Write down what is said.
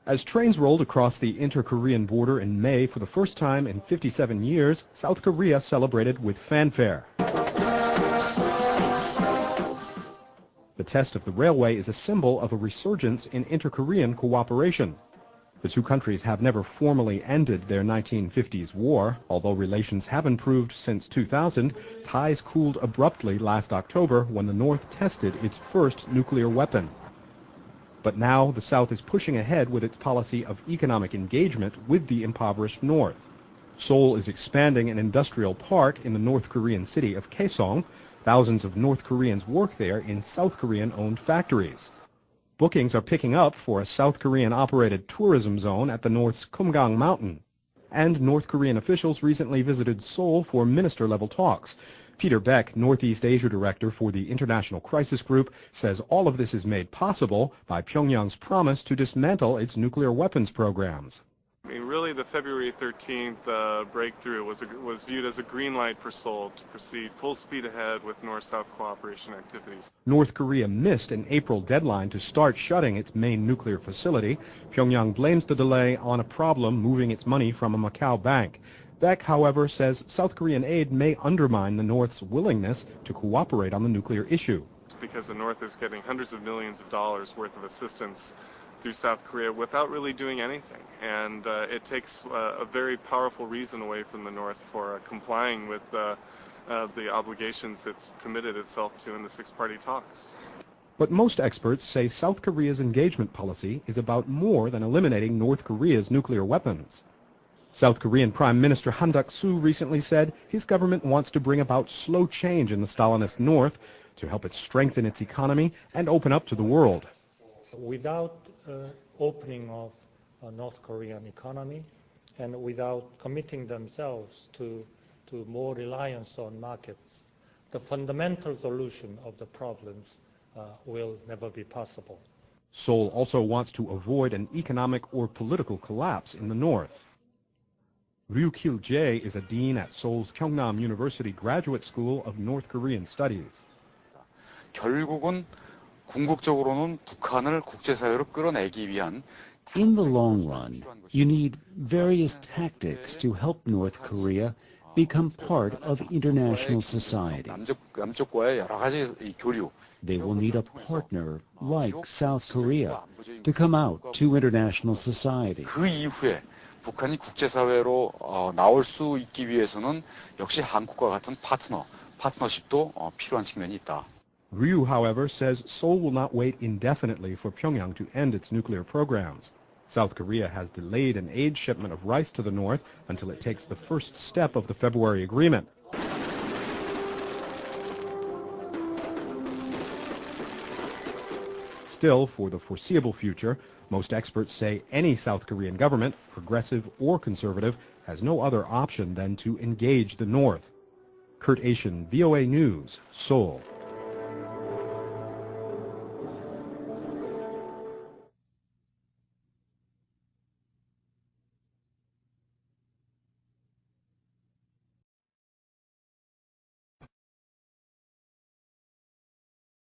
As trains rolled across the inter-Korean border in May for the first time in 57 years, South Korea celebrated with fanfare. The test of the railway is a symbol of a resurgence in inter-Korean cooperation. The two countries have never formally ended their 1950s war. Although relations have improved since 2000, ties cooled abruptly last October when the North tested its first nuclear weapon. But now the South is pushing ahead with its policy of economic engagement with the impoverished North. Seoul is expanding an industrial park in the North Korean city of Kaesong. Thousands of North Koreans work there in South Korean-owned factories. Bookings are picking up for a South Korean-operated tourism zone at the North's Kumgang mountain. And North Korean officials recently visited Seoul for minister-level talks. Peter Beck, Northeast Asia Director for the International Crisis Group, says all of this is made possible by Pyongyang's promise to dismantle its nuclear weapons programs. I mean, really, the February 13th breakthrough was viewed as a green light for Seoul to proceed full speed ahead with North-South cooperation activities. North Korea missed an April deadline to start shutting its main nuclear facility. Pyongyang blames the delay on a problem moving its money from a Macau bank. Beck, however, says South Korean aid may undermine the North's willingness to cooperate on the nuclear issue. Because the North is getting hundreds of millions of dollars worth of assistance through South Korea without really doing anything. And it takes a very powerful reason away from the North for complying with the obligations it's committed itself to in the six-party talks. But most experts say South Korea's engagement policy is about more than eliminating North Korea's nuclear weapons. South Korean Prime Minister Han Duck-soo recently said his government wants to bring about slow change in the Stalinist North to help it strengthen its economy and open up to the world. Without opening of North Korean economy and without committing themselves to more reliance on markets, the fundamental solution of the problems will never be possible. Seoul also wants to avoid an economic or political collapse in the North. Ryu Kil-jae is a dean at Seoul's Kyungnam University Graduate School of North Korean Studies. 결국은 궁극적으로는 북한을 국제사회로 끌어내기 위한 In the long run, you need various tactics to help North Korea become part of international society. 남쪽과의 여러 가지 교류. They will need a partner like South Korea to come out to international society. 그 이후에 북한이 국제사회로 나올 수 있기 위해서는 역시 한국과 같은 파트너십도 필요한 측면이 있다. Ryu, however, says Seoul will not wait indefinitely for Pyongyang to end its nuclear programs. South Korea has delayed an aid shipment of rice to the North until it takes the first step of the February agreement. Still, for the foreseeable future, most experts say any South Korean government, progressive or conservative, has no other option than to engage the North. Kurt Asian, VOA News, Seoul.